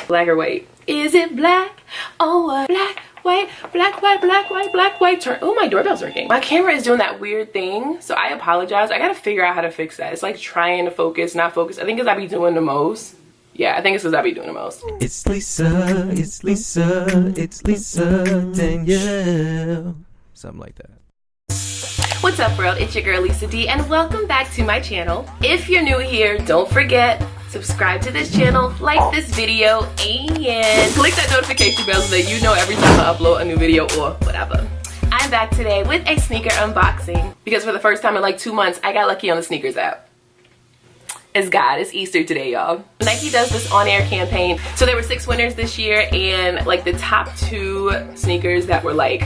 Black or white? Is it black or what? Black, white, black, white, black, white, black, white. Turn. Oh, my doorbell's ringing. My camera is doing that weird thing, so I apologize. I gotta figure out how to fix that. It's like trying to focus, not focus. I think it's I be doing the most. Yeah, I think it's because I be doing the most. It's Lisa, it's Lisa, it's Lisa Danielle. Something like that. What's up, world? It's your girl Lisa D, and welcome back to my channel. If you're new here, don't forget, subscribe to this channel, like this video, and click that notification bell so that you know every time I upload a new video or whatever. I'm back today with a sneaker unboxing because for the first time in like 2 months, I got lucky on the sneakers app. It's God, it's Easter today, y'all. Nike does this on-air campaign. So there were 6 winners this year, and like the top 2 sneakers that were like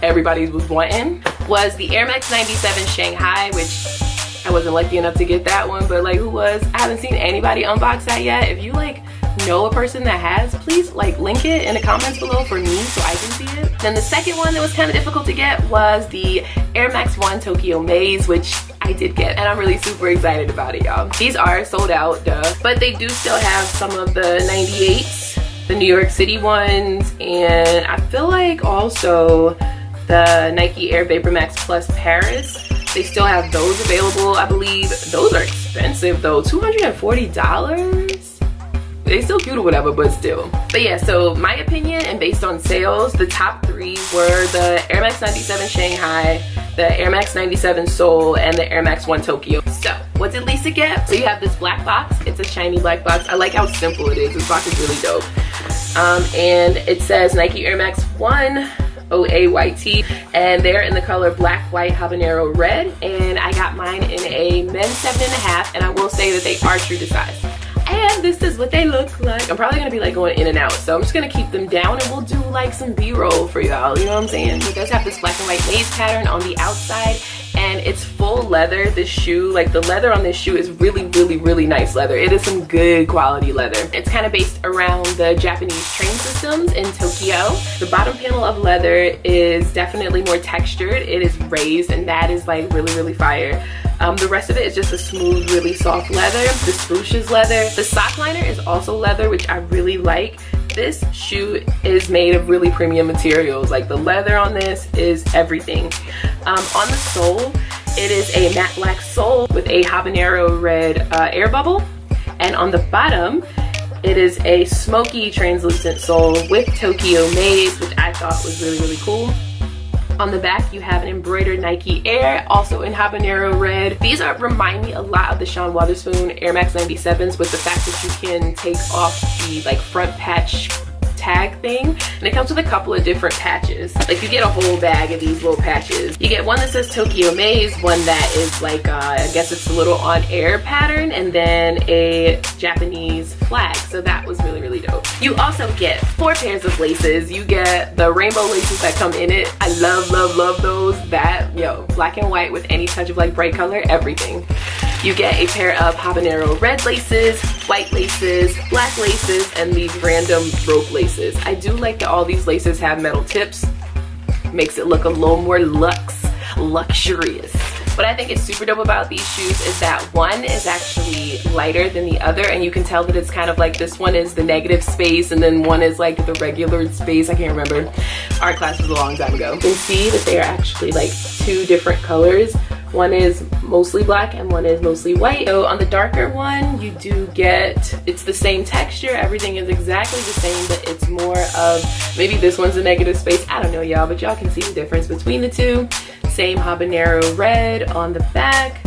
everybody was wanting was the Air Max 97 Shanghai, which I wasn't lucky enough to get that one, but like who was? I haven't seen anybody unbox that yet. If you like know a person that has, please like link it in the comments below for me so I can see it. Then the second one that was kind of difficult to get was the Air Max 1 Tokyo Maze, which I did get, and I'm really super excited about it, y'all. These are sold out, duh, but they do still have some of the 98s, the New York City ones, and I feel like also the Nike Air Vapor Max Plus Paris. They still have those available, I believe. Those are expensive though, $240. They still cute or whatever, but still. But yeah, so my opinion and based on sales, the top 3 were the Air Max 97 Shanghai, the Air Max 97 Seoul, and the Air Max 1 Tokyo. So what did Lisa get? So you have this black box. It's a shiny black box. I like how simple it is. This box is really dope. And it says Nike Air Max 1 OAYT, and they're in the color black, white, habanero, red, and I got mine in a men's 7.5, and I will say that they are true to size. And this is what they look like. I'm probably gonna be like going in and out, so I'm just gonna keep them down and we'll do like some B-roll for y'all, you know what I'm saying? It does have this black and white maze pattern on the outside, and it's full leather. This shoe, like the leather on this shoe is really nice leather. It is some good quality leather. It's kind of based around the Japanese train systems in Tokyo. The bottom panel of leather is definitely more textured. It is raised, and that is like really fire. The rest of it is just a smooth, really soft leather. The swoosh is leather. The sock liner is also leather, which I really like. This shoe is made of really premium materials. Like the leather on this is everything. On the sole, it is a matte black sole with a habanero red air bubble. And on the bottom, it is a smoky translucent sole with Tokyo Maze, which I thought was really cool. On the back, you have an embroidered Nike Air, also in habanero red. These remind me a lot of the Sean Wotherspoon Air Max 97s with the fact that you can take off the like front patch tag thing, and it comes with a couple of different patches. Like you get a whole bag of these little patches. You get one that says Tokyo Maze, one that is like I guess it's a little on air pattern, and then a Japanese flag. So that was really dope. You also get 4 pairs of laces. You get the rainbow laces that come in it. I love those. That, yo, black and white with any touch of like bright color, everything. You get a pair of habanero red laces, white laces, black laces, and these random rope laces. I do like that all these laces have metal tips. Makes it look a little more luxurious. What I think is super dope about these shoes is that one is actually lighter than the other, and you can tell that it's kind of like this one is the negative space and then one is like the regular space. I can't remember. Art class was a long time ago. You can see that they are actually like 2 different colors. One is mostly black and one is mostly white. So on the darker one, you do get, it's the same texture, everything is exactly the same, but it's more of, maybe this one's a negative space, I don't know y'all, but y'all can see the difference between the 2. Same habanero red on the back,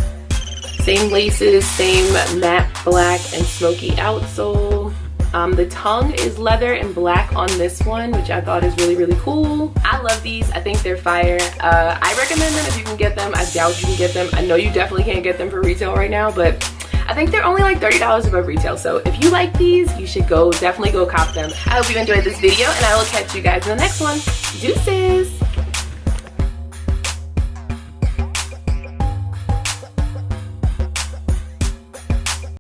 same laces, same matte black and smoky outsole. The tongue is leather and black on this one, which I thought is really cool. I love these. I think they're fire. I recommend them if you can get them. I doubt you can get them. I know you definitely can't get them for retail right now, but I think they're only like $30 above retail. So if you like these, you should definitely go cop them. I hope you enjoyed this video, and I will catch you guys in the next one. Deuces!